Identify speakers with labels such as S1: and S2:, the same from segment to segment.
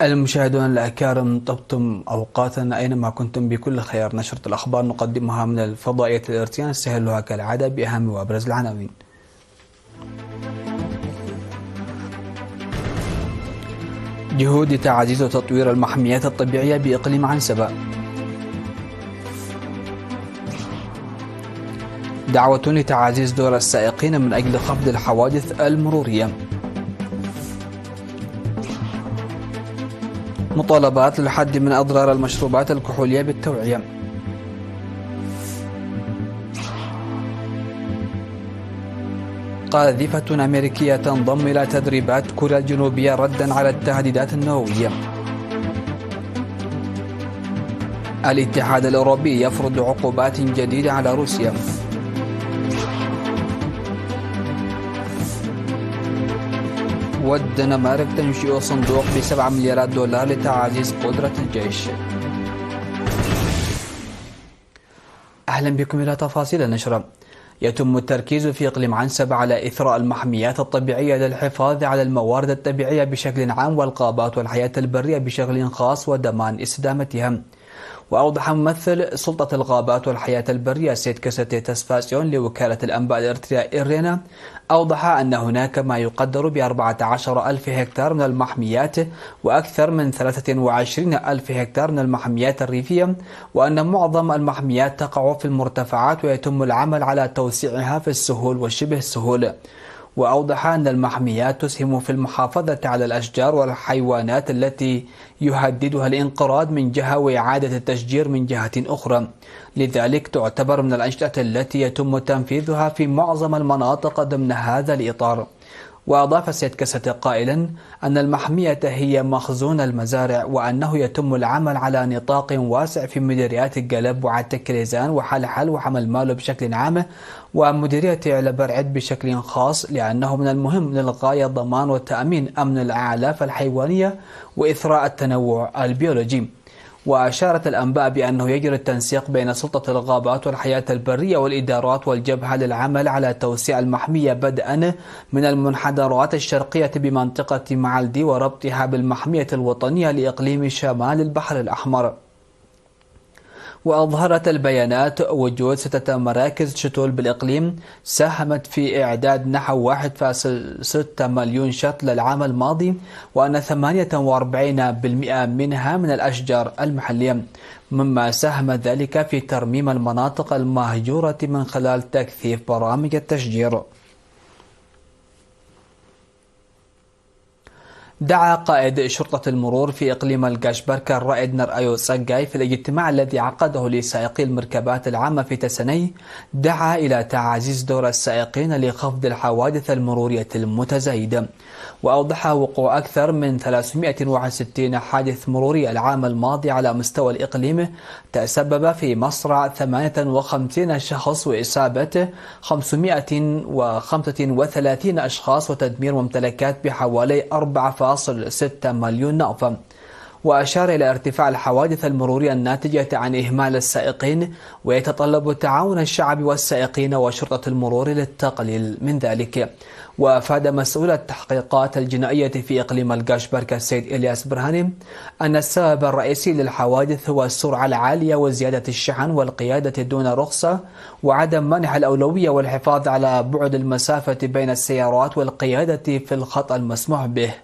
S1: المشاهدون الأكارم، طبتم أوقاتنا أينما كنتم بكل خير. نشرة الأخبار نقدمها من الفضائية الارتيان، نستهلها كالعادة بأهم وأبرز العناوين. جهود تعزيز وتطوير المحميات الطبيعية بإقليم عنسبة. دعوة لتعزيز دور السائقين من أجل خفض الحوادث المرورية. مطالبات للحد من أضرار المشروبات الكحولية بالتوعية. قاذفة أمريكية تنضم إلى تدريبات كوريا الجنوبية ردًا على التهديدات النووية. الاتحاد الأوروبي يفرض عقوبات جديدة على روسيا. والدنمارك تنشئ صندوق ب$7 مليارات لتعزيز قدرة الجيش. أهلا بكم إلى تفاصيل النشرة. يتم التركيز في إقليم عنسبة على إثراء المحميات الطبيعية للحفاظ على الموارد الطبيعية بشكل عام والغابات والحياة البرية بشكل خاص وضمان استدامتها. وأوضح ممثل سلطة الغابات والحياة البرية سيد كاساتي تسفاسيون لوكالة الأنباء الإرترية إيرينا، أوضح أن هناك ما يقدر ب14,000 هكتار من المحميات وأكثر من 23,000 هكتار من المحميات الريفية، وأن معظم المحميات تقع في المرتفعات ويتم العمل على توسيعها في السهول وشبه السهول. وأوضح أن المحميات تسهم في المحافظة على الأشجار والحيوانات التي يهددها الانقراض من جهة وإعادة التشجير من جهة أخرى، لذلك تعتبر من الأنشطة التي يتم تنفيذها في معظم المناطق ضمن هذا الإطار. وأضاف سيد كاساتي قائلا أن المحمية هي مخزون المزارع، وأنه يتم العمل على نطاق واسع في مديريات الجلب وعتكريزان وحلحل وحمل مالو بشكل عام، ومديرية علبرعد بشكل خاص، لأنه من المهم للغاية ضمان وتأمين أمن الأعلاف الحيوانية وإثراء التنوع البيولوجي. وأشارت الأنباء بأنه يجري التنسيق بين سلطة الغابات والحياة البرية والإدارات والجبهة للعمل على توسيع المحمية بدءا من المنحدرات الشرقية بمنطقة معلدي وربطها بالمحمية الوطنية لإقليم شمال البحر الأحمر. وأظهرت البيانات وجود 6 مراكز شتول بالإقليم ساهمت في إعداد نحو 1.6 مليون شتل العام الماضي، وأن 48% منها من الأشجار المحلية، مما ساهم ذلك في ترميم المناطق المهجورة من خلال تكثيف برامج التشجير. دعا قائد شرطة المرور في إقليم القاشبركة الرائد نرأيو ساقاي في الاجتماع الذي عقده لسائقي المركبات العامة في تسني، دعا إلى تعزيز دور السائقين لخفض الحوادث المرورية المتزايدة. وأوضح وقوع أكثر من 361 حادث مروري العام الماضي على مستوى الإقليم تسبب في مصرع 58 شخص وإصابة 535 أشخاص وتدمير ممتلكات بحوالي 4.6 مليون نقفة. وأشار إلى ارتفاع الحوادث المرورية الناتجة عن إهمال السائقين، ويتطلب تعاون الشعب والسائقين وشرطة المرور للتقليل من ذلك. وأفاد مسؤول التحقيقات الجنائية في إقليم القاشبركة السيد إلياس برهاني أن السبب الرئيسي للحوادث هو السرعة العالية وزيادة الشحن والقيادة دون رخصة وعدم منح الأولوية والحفاظ على بعد المسافة بين السيارات والقيادة في الخطأ المسموح به.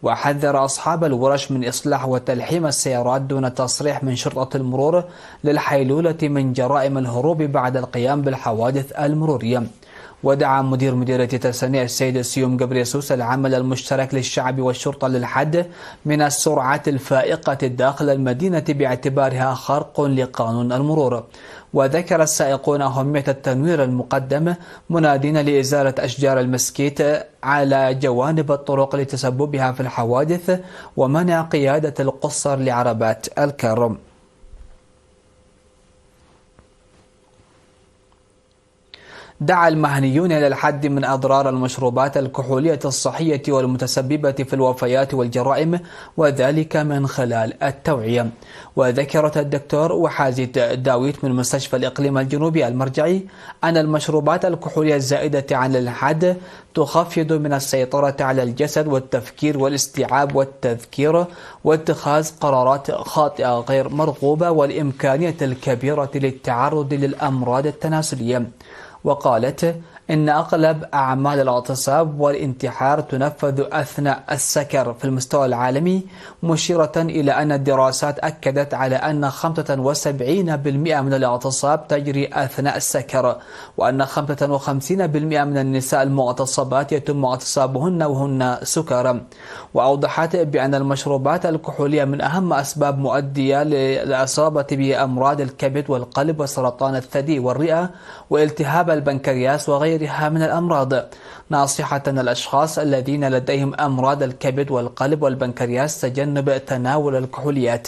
S1: وحذر أصحاب الورش من إصلاح وتلحيم السيارات دون تصريح من شرطة المرور للحيلولة من جرائم الهروب بعد القيام بالحوادث المرورية. ودعا مدير مديرية تسنية السيد سيوم جبريسوس العمل المشترك للشعب والشرطة للحد من السرعات الفائقة داخل المدينة باعتبارها خرق لقانون المرور. وذكر السائقون أهمية التنوير المقدم، منادين لإزالة أشجار المسكيت على جوانب الطرق لتسببها في الحوادث ومنع قيادة القصر لعربات الكرم. دعا المهنيون إلى الحد من أضرار المشروبات الكحولية الصحية والمتسببة في الوفيات والجرائم، وذلك من خلال التوعية. وذكرت الدكتور وحازي داويت من مستشفى الإقليم الجنوبي المرجعي أن المشروبات الكحولية الزائدة عن الحد تخفض من السيطرة على الجسد والتفكير والاستيعاب والتذكير واتخاذ قرارات خاطئة غير مرغوبة والإمكانية الكبيرة للتعرض للأمراض التناسلية. وقالت إن أغلب أعمال الاغتصاب والانتحار تنفذ أثناء السكر في المستوى العالمي، مشيرة إلى أن الدراسات أكدت على أن 75% من الاغتصاب تجري أثناء السكر، وأن 55% من النساء المغتصبات يتم اغتصابهن وهن سكارى. وأوضحت بأن المشروبات الكحولية من أهم أسباب مؤدية للإصابة بأمراض الكبد والقلب وسرطان الثدي والرئة والتهاب البنكرياس وغيرها من الأمراض، ناصحة الأشخاص الذين لديهم أمراض الكبد والقلب والبنكرياس تجنب تناول الكحوليات.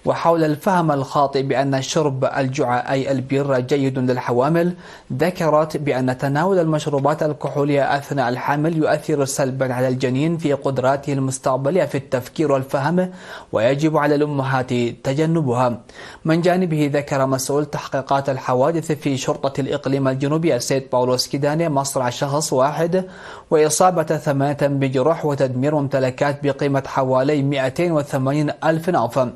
S1: وحول الفهم الخاطئ بأن شرب الجعة أي البيرة جيد للحوامل، ذكرت بأن تناول المشروبات الكحولية أثناء الحمل يؤثر سلبا على الجنين في قدراته المستقبلية في التفكير والفهم، ويجب على الأمهات تجنبها. من جانبه ذكر مسؤول تحقيقات الحوادث في شرطة الإقليم الجنوبي السيد باولوس كيداني مصرع شخص واحد وإصابة 8 بجروح وتدمير ممتلكات بقيمة حوالي 280 ألف ناف،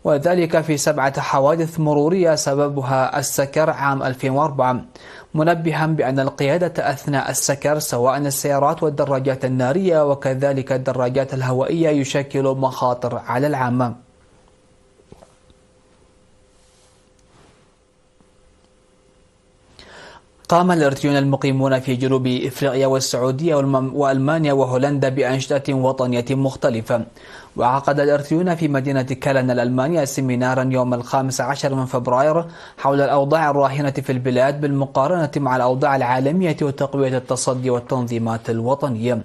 S1: وذلك في 7 حوادث مرورية سببها السكر عام 2004، منبها بأن القيادة أثناء السكر سواء السيارات والدراجات النارية وكذلك الدراجات الهوائية يشكل مخاطر على العامة. قام الإرثيون المقيمون في جنوب إفريقيا والسعودية وألمانيا وهولندا بأنشطة وطنية مختلفة. وعقد الإرثيون في مدينة كالن الألمانية سيمينارا يوم 15 من فبراير حول الأوضاع الراهنة في البلاد بالمقارنة مع الأوضاع العالمية وتقوية التصدي والتنظيمات الوطنية.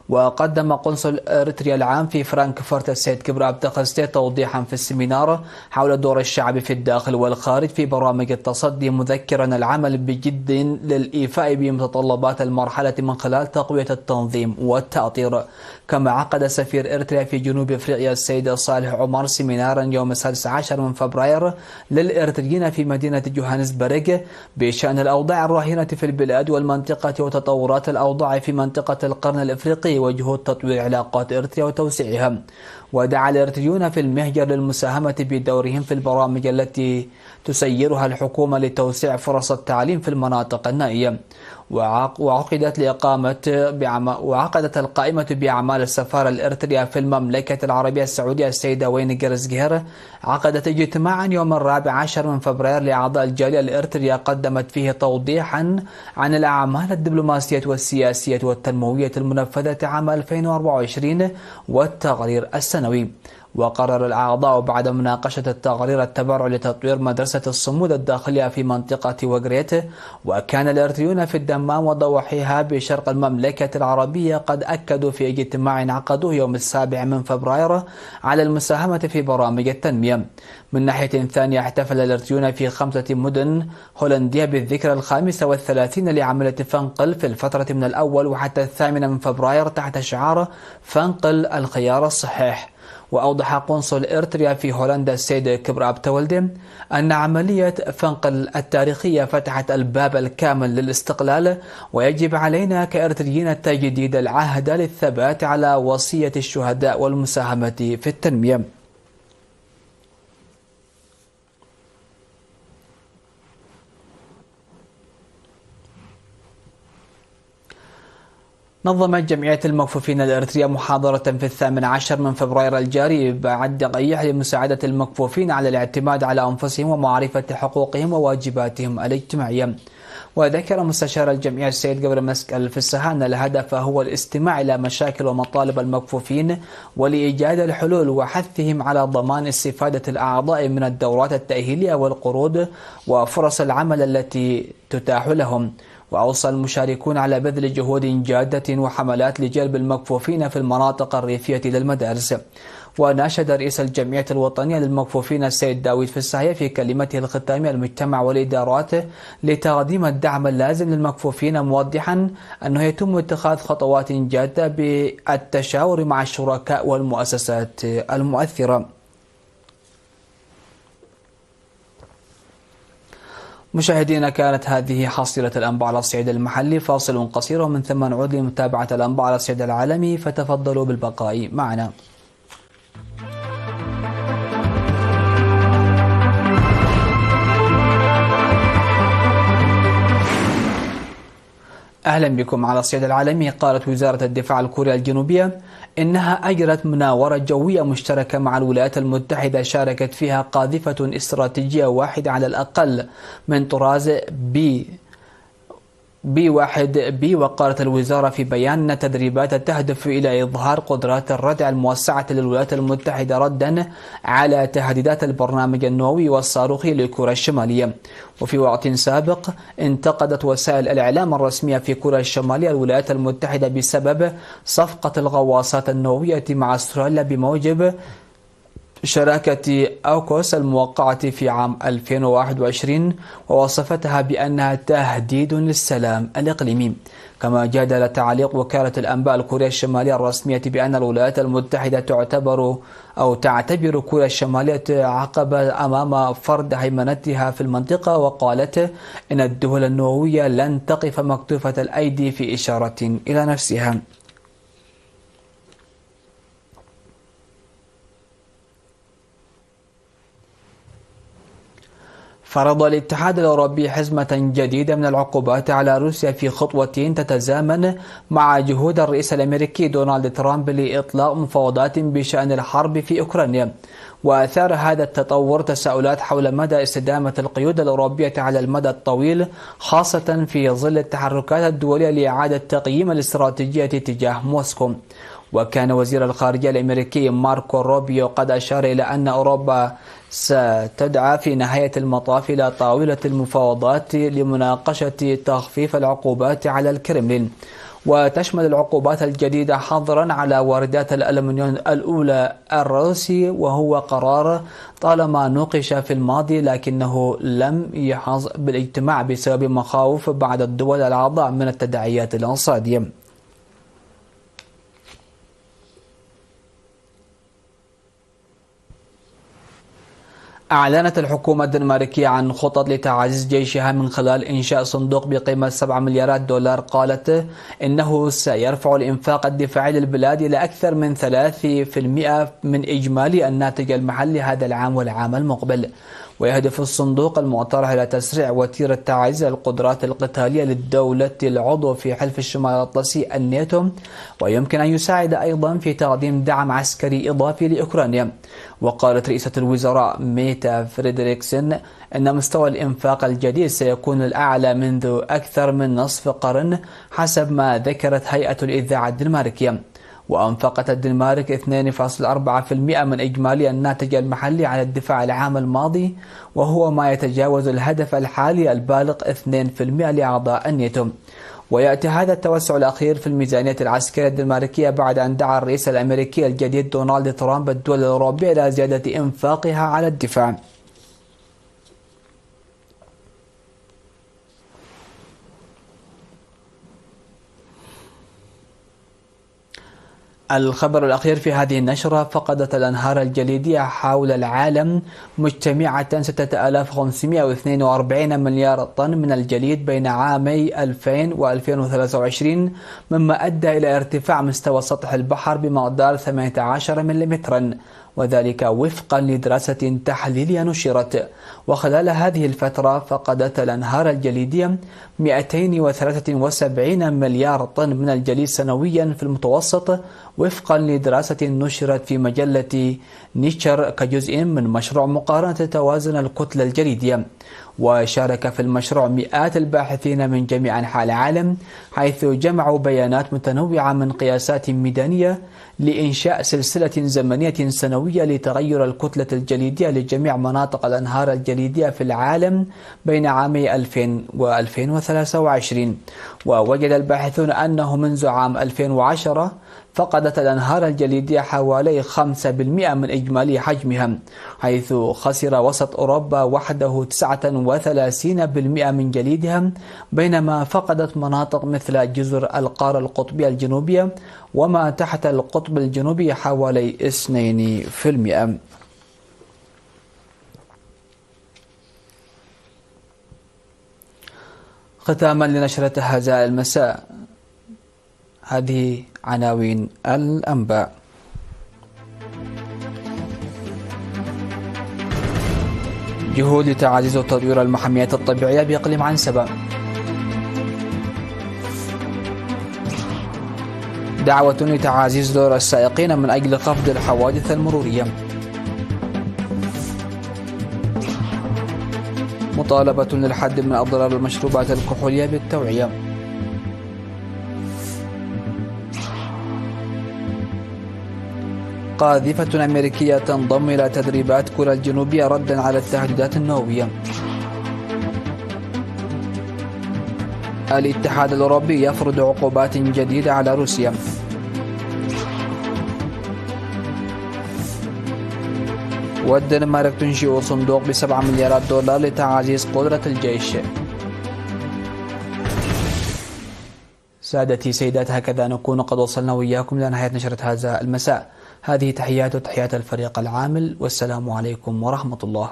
S1: وقدم قنصل إريتريا العام في فرانكفورت السيد كبراب تقستي توضيحا في السيمينار حول دور الشعب في الداخل والخارج في برامج التصدي، مذكرا العمل بجد للإيفاء بمتطلبات المرحلة من خلال تقوية التنظيم والتأطير. كما عقد سفير إريتريا في جنوب أفريقيا السيد صالح عمر سيمينارا يوم 16 من فبراير للإريتريين في مدينة جوهانسبرغ بشأن الأوضاع الراهنة في البلاد والمنطقة وتطورات الأوضاع في منطقة القرن الإفريقي وجهود تطوير علاقات إريتريا وتوسيعها. ودعا الإريتريون في المهجر للمساهمة بدورهم في البرامج التي تسيرها الحكومة لتوسيع فرص التعليم في المناطق النائية. وعقدت القائمة بأعمال السفارة الإريترية في المملكة العربية السعودية السيدة وين جرزجهر عقدت اجتماعا يوم 14 من فبراير لأعضاء الجالية الإريترية قدمت فيه توضيحا عن الأعمال الدبلوماسية والسياسية والتنموية المنفذة عام 2024 والتقرير السنوي. وقرر الأعضاء بعد مناقشة التقرير التبرع لتطوير مدرسة الصمود الداخلية في منطقة وغريت. وكان الإريتريون في الدمام وضواحيها بشرق المملكة العربية قد أكدوا في اجتماع عقدوه يوم 7 من فبراير على المساهمة في برامج التنمية. من ناحية ثانية احتفل الإريتريون في 5 مدن هولندية بالذكرى 35 لعملية فنقل في الفترة من الأول وحتى 8 من فبراير تحت شعار فنقل الخيار الصحيح. وأوضح قنصل إريتريا في هولندا السيد كبراب تولدي أن عملية فنقل التاريخية فتحت الباب الكامل للاستقلال، ويجب علينا كإريتريين تجديد العهد للثبات على وصية الشهداء والمساهمة في التنمية. نظمت جمعية المكفوفين الإريترية محاضرة في 18 من فبراير الجاري بعد دقائق لمساعدة المكفوفين على الاعتماد على أنفسهم ومعرفة حقوقهم وواجباتهم الاجتماعية. وذكر مستشار الجمعية السيد جبر مسك الفسحة أن الهدف هو الاستماع إلى مشاكل ومطالب المكفوفين ولإيجاد الحلول وحثهم على ضمان استفادة الأعضاء من الدورات التأهيلية والقروض وفرص العمل التي تتاح لهم. وأوصى المشاركون على بذل جهود جادة وحملات لجلب المكفوفين في المناطق الريفية للمدارس. وناشد رئيس الجمعية الوطنية للمكفوفين السيد داوود فساحية في كلمته الختامية المجتمع والإدارات لتقديم الدعم اللازم للمكفوفين، موضحا أنه يتم اتخاذ خطوات جادة بالتشاور مع الشركاء والمؤسسات المؤثرة. مشاهدينا، كانت هذه حصيلة الأنباء على الصعيد المحلي. فاصل قصير ومن ثم نعود لمتابعة الأنباء على الصعيد العالمي، فتفضلوا بالبقاء معنا. أهلا بكم على الصعيد العالمي. قالت وزارة الدفاع الكورية الجنوبية إنها أجرت مناورة جوية مشتركة مع الولايات المتحدة شاركت فيها قاذفة استراتيجية واحدة على الأقل من طراز B1B. وقالت الوزارة في بيان أن التدريبات تهدف إلى إظهار قدرات الردع الموسعة للولايات المتحدة ردا على تهديدات البرنامج النووي والصاروخي لكوريا الشمالية. وفي وقت سابق انتقدت وسائل الإعلام الرسمية في كوريا الشمالية الولايات المتحدة بسبب صفقة الغواصات النووية مع أستراليا بموجب شراكة أوكوس الموقعة في عام 2021، ووصفتها بأنها تهديد للسلام الإقليمي. كما جادل تعليق وكالة الأنباء الكورية الشمالية الرسمية بأن الولايات المتحدة تعتبر كوريا الشمالية عقبة أمام فرض هيمنتها في المنطقة، وقالت إن الدول النووية لن تقف مكتوفة الأيدي، في إشارة إلى نفسها. فرض الاتحاد الأوروبي حزمة جديدة من العقوبات على روسيا في خطوة تتزامن مع جهود الرئيس الأمريكي دونالد ترامب لإطلاق مفاوضات بشأن الحرب في أوكرانيا. وأثار هذا التطور تساؤلات حول مدى استدامة القيود الأوروبية على المدى الطويل، خاصة في ظل التحركات الدولية لإعادة تقييم الاستراتيجية تجاه موسكو. وكان وزير الخارجية الأمريكي ماركو روبيو قد أشار إلى أن أوروبا ستدعى في نهاية المطاف إلى طاولة المفاوضات لمناقشة تخفيف العقوبات على الكرملين. وتشمل العقوبات الجديدة حظرا على واردات الألمنيوم الأولى الروسي، وهو قرار طالما نوقش في الماضي لكنه لم يحظ بالاجتماع بسبب مخاوف بعض الدول الأعضاء من التداعيات الاقتصادية. أعلنت الحكومة الدنماركية عن خطط لتعزيز جيشها من خلال إنشاء صندوق بقيمة 7 مليارات دولار. قالت إنه سيرفع الإنفاق الدفاعي للبلاد إلى أكثر من 3% من إجمالي الناتج المحلي هذا العام والعام المقبل. ويهدف الصندوق المقترح إلى تسريع وتيرة تعزيز القدرات القتالية للدولة العضو في حلف الشمال الأطلسي الناتو، ويمكن أن يساعد أيضا في تقديم دعم عسكري إضافي لأوكرانيا. وقالت رئيسة الوزراء ميتا فريدريكسن أن مستوى الإنفاق الجديد سيكون الأعلى منذ أكثر من نصف قرن حسب ما ذكرت هيئة الإذاعة الدنماركية. وأنفقت الدنمارك 2.4% من إجمالي الناتج المحلي على الدفاع العام الماضي، وهو ما يتجاوز الهدف الحالي البالغ 2% لأعضاء الناتو. ويأتي هذا التوسع الأخير في الميزانية العسكرية الدنماركية بعد أن دعا الرئيس الأمريكي الجديد دونالد ترامب الدول الأوروبية إلى زيادة إنفاقها على الدفاع. الخبر الأخير في هذه النشرة: فقدت الأنهار الجليدية حول العالم مجتمعة 6542 مليار طن من الجليد بين عامي 2000 و2023، مما أدى إلى ارتفاع مستوى سطح البحر بمقدار 18 ملم، وذلك وفقا لدراسة تحليلية نشرت. وخلال هذه الفترة فقدت الأنهار الجليدية 273 مليار طن من الجليد سنويا في المتوسط، وفقا لدراسة نشرت في مجلة نيتشر كجزء من مشروع مقارنة توازن الكتلة الجليدية. وشارك في المشروع مئات الباحثين من جميع أنحاء العالم، حيث جمعوا بيانات متنوعة من قياسات ميدانية لإنشاء سلسلة زمنية سنوية لتغير الكتلة الجليدية لجميع مناطق الأنهار الجليدية في العالم بين عامي 2000 و2023. ووجد الباحثون أنه منذ عام 2010 فقدت الأنهار الجليدية حوالي 5% من إجمالي حجمها، حيث خسر وسط أوروبا وحده 39% من جليدها، بينما فقدت مناطق مثل جزر القارة القطبية الجنوبية وما تحت القطب الجنوبي حوالي 2%. ختاما لنشرة هذا المساء، هذه عناوين الأنباء. جهود لتعزيز وتطوير المحميات الطبيعية بإقليم عنسبة. دعوة لتعزيز دور السائقين من أجل خفض الحوادث المرورية. مطالبة للحد من أضرار المشروبات الكحولية بالتوعية. قاذفة أمريكية تنضم إلى تدريبات كوريا الجنوبية ردا على التهديدات النووية. الاتحاد الأوروبي يفرض عقوبات جديدة على روسيا. والدنمارك تنشئ صندوق ب7 مليارات دولار لتعزيز قدرة الجيش. سادتي سيدات، هكذا نكون قد وصلنا وإياكم لنهاية نشرة هذا المساء. هذه تحيات الفريق العامل، والسلام عليكم ورحمة الله.